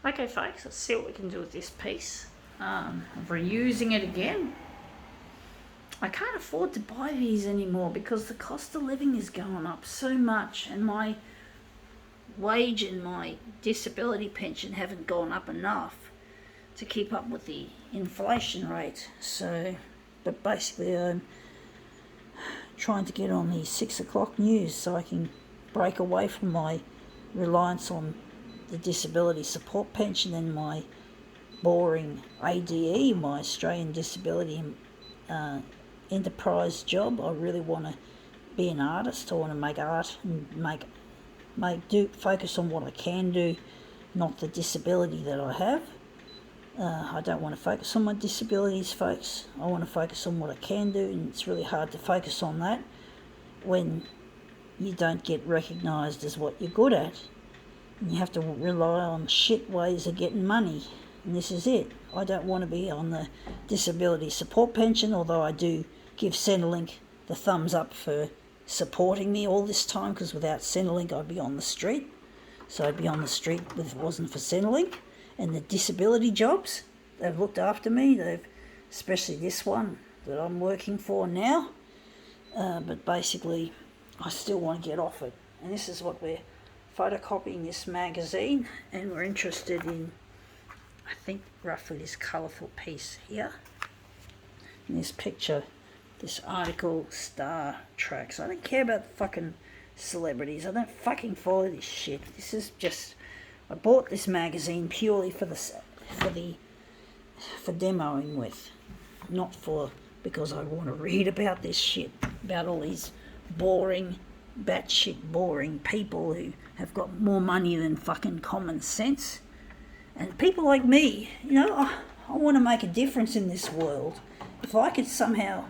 Okay folks, let's see what we can do with this piece. I'm reusing it again. I can't afford to buy these anymore because the cost of living is going up so much, and my wage and my disability pension haven't gone up enough to keep up with the inflation rate. So, but basically I'm trying to get on the 6 o'clock news so I can break away from my reliance on the disability support pension and my boring ADE, my Australian Disability Enterprise job. I really want to be an artist. I want to make art and focus on what I can do, not the disability that I have. I don't want to focus on my disabilities, folks. I want to focus on what I can do, and it's really hard to focus on that when you don't get recognised as what you're good at. And you have to rely on shit ways of getting money, and this is it. I don't want to be on the disability support pension, although I do give Centrelink the thumbs up for supporting me all this time, because without Centrelink I'd be on the street. So I'd be on the street if it wasn't for Centrelink. And the disability jobs, they've looked after me. Especially this one that I'm working for now. But basically, I still want to get off it. And this is what we're photocopying, this magazine, and we're interested in, I think, roughly this colourful piece here. In this picture, this article, Star Trek. So I don't care about the fucking celebrities. I don't fucking follow this shit. This is just, I bought this magazine purely for demoing with, not because I want to read about this shit, about all these boring, batshit boring people who have got more money than fucking common sense. And people like me, I want to make a difference in this world. If I could somehow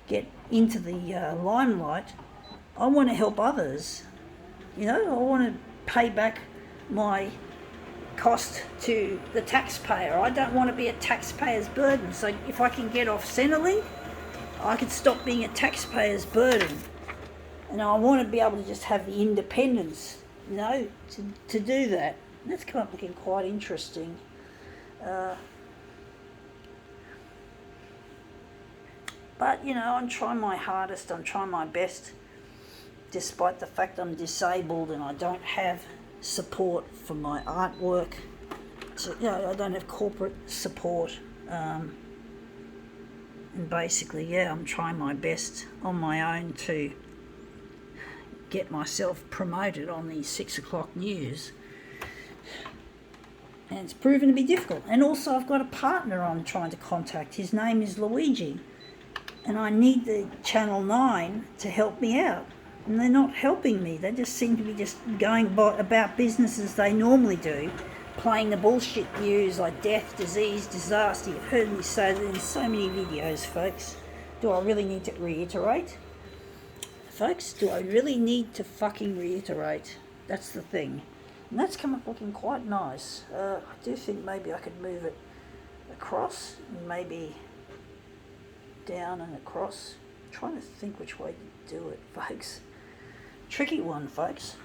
get into the limelight, I want to help others. I want to pay back my cost to the taxpayer. I don't want to be a taxpayer's burden. So if I can get off Centrelink, I can stop being a taxpayer's burden. And I want to be able to just have the independence, to do that. And that's come up looking quite interesting. But, I'm trying my hardest, I'm trying my best, despite the fact I'm disabled and I don't have support for my artwork. So, I don't have corporate support. And basically, I'm trying my best on my own to get myself promoted on the 6 o'clock news. And it's proven to be difficult. And also I've got a partner I'm trying to contact. His name is Luigi. And I need the Channel 9 to help me out. And they're not helping me. They just seem to be just going about business as they normally do, playing the bullshit news like death, disease, disaster. You've heard me say that in so many videos, folks. Do I really need to reiterate? Folks, do I really need to fucking reiterate? That's the thing. And that's come up looking quite nice. I do think maybe I could move it across, and maybe down and across. I'm trying to think which way to do it, folks. Tricky one, folks.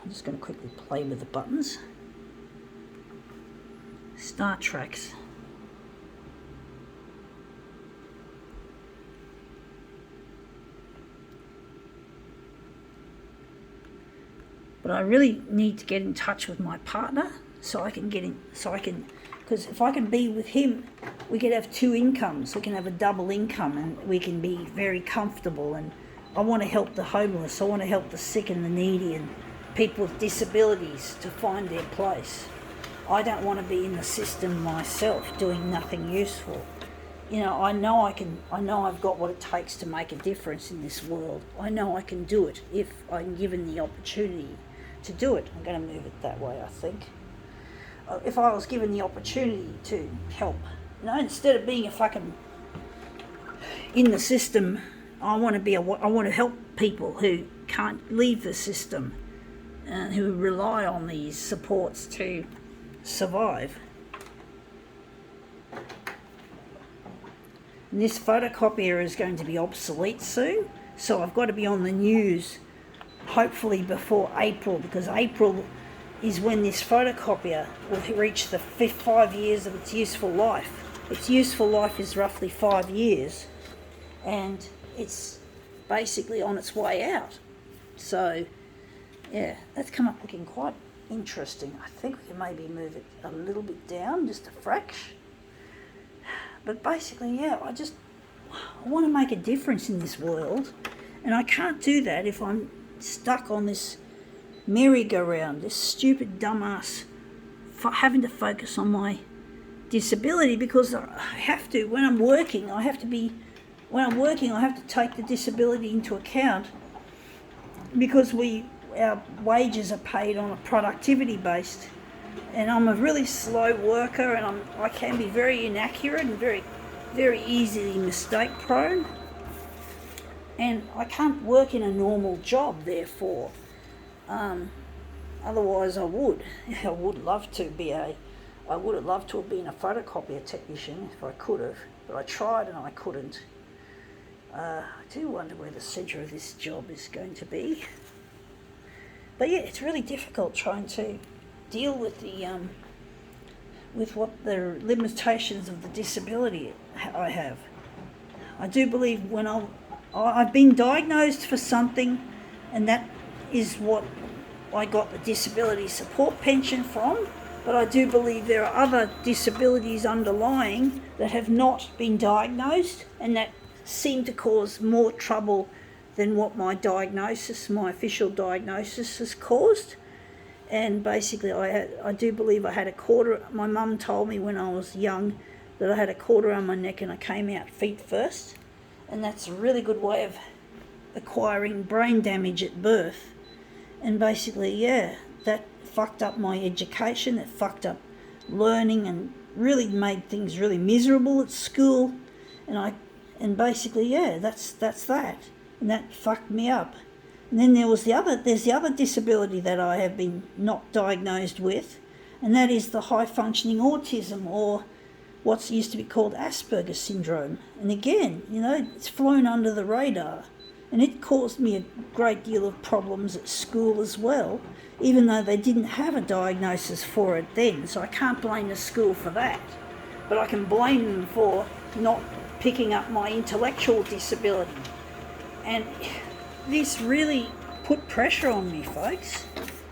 I'm just going to quickly play with the buttons. Star Treks. But I really need to get in touch with my partner because if I can be with him, we could have two incomes. We can have a double income and we can be very comfortable. And I want to help the homeless. I want to help the sick and the needy and people with disabilities to find their place. I don't want to be in the system myself doing nothing useful. I know I've got what it takes to make a difference in this world. I know I can do it if I'm given the opportunity to do it. I'm going to move it that way, I think. If I was given the opportunity to help, instead of being a fucking in the system, I want to help people who can't leave the system and who rely on these supports to survive. And this photocopier is going to be obsolete soon, so I've got to be on the news hopefully before April, because April is when this photocopier will reach the 5 years of its useful life. Its useful life is roughly 5 years, and it's basically on its way out. So, yeah, that's come up looking quite interesting. I think we can maybe move it a little bit down, just a fraction. But basically, yeah, I want to make a difference in this world, and I can't do that if I'm stuck on this merry-go-round, this stupid dumbass having to focus on my disability, because I have to, when I'm working, I have to take the disability into account, because our wages are paid on a productivity based, and I'm a really slow worker, and I can be very inaccurate and very, very easily mistake prone, and I can't work in a normal job, therefore. Otherwise I would have loved to have been a photocopier technician if I could have, but I tried and I couldn't. I do wonder where the centre of this job is going to be. But yeah, it's really difficult trying to deal with what the limitations of the disability I have. I do believe when I've been diagnosed for something, and that is what I got the disability support pension from, but I do believe there are other disabilities underlying that have not been diagnosed, and that seem to cause more trouble than what my official diagnosis has caused. And basically I do believe I had a quarter. My mum told me when I was young that I had a quarter around my neck and I came out feet first, and that's a really good way of acquiring brain damage at birth. And basically, yeah, that fucked up my education, it fucked up learning, and really made things really miserable at school. And basically, yeah, that's that. And that fucked me up. And then there's the other disability that I have been not diagnosed with, and that is the high functioning autism, or what's used to be called Asperger's syndrome. And again, it's flown under the radar. And it caused me a great deal of problems at school as well, even though they didn't have a diagnosis for it then. So I can't blame the school for that. But I can blame them for not picking up my intellectual disability. And this really put pressure on me, folks.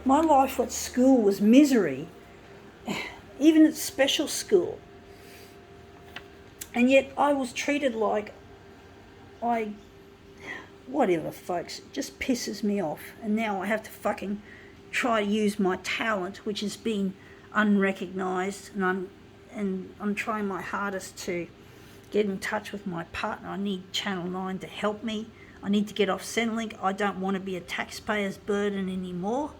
My life at school was misery, even at special school. And yet I was treated like whatever, folks, it just pisses me off. And now I have to fucking try to use my talent, which has been unrecognised, and I'm trying my hardest to get in touch with my partner. I need Channel 9 to help me. I need to get off Centrelink. I don't want to be a taxpayer's burden anymore.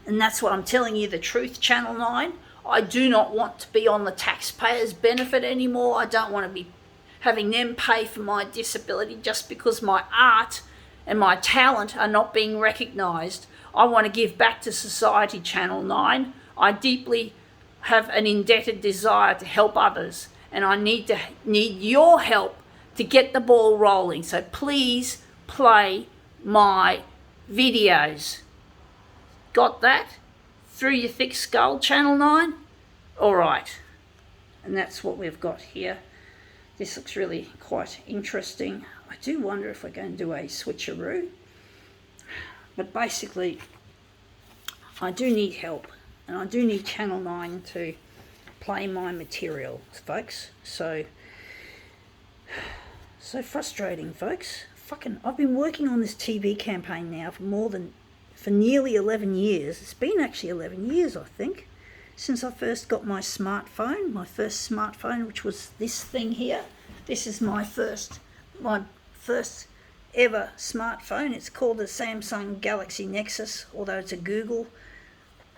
And that's what I'm telling you, the truth, Channel 9. I do not want to be on the taxpayer's benefit anymore. I don't want to be having them pay for my disability just because my art and my talent are not being recognised. I want to give back to society, Channel 9. I deeply have an indebted desire to help others, and I need your help to get the ball rolling. So please play my videos. Got that? Through your thick skull, Channel 9? All right. And that's what we've got here. This looks really quite interesting. I do wonder if we're going to do a switcheroo. But basically, I do need help. And I do need Channel 9 to play my material, folks. So frustrating, folks. I've been working on this TV campaign now for nearly 11 years. It's been actually 11 years, I think, since I first got my first smartphone, which was this thing here. This is my first ever smartphone. It's called the Samsung Galaxy Nexus, although it's a Google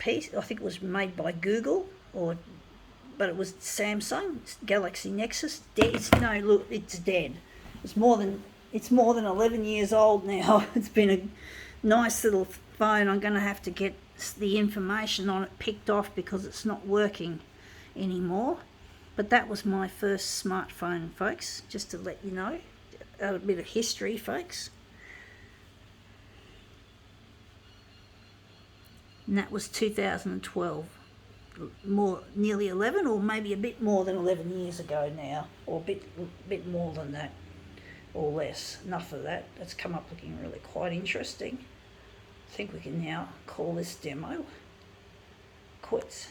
piece. I think it was made by Google, but it was Samsung. It's Galaxy Nexus. It's dead. It's more than 11 years old now. It's been a nice little phone. I'm going to have to get the information on it picked off because it's not working anymore. But that was my first smartphone, folks, just to let you know. A bit of history, folks. and that was 2012. Nearly 11, or maybe a bit more than 11 years ago now, or a bit more than that, or less. Enough of that. That's come up looking really quite interesting. I think we can now call this demo quits.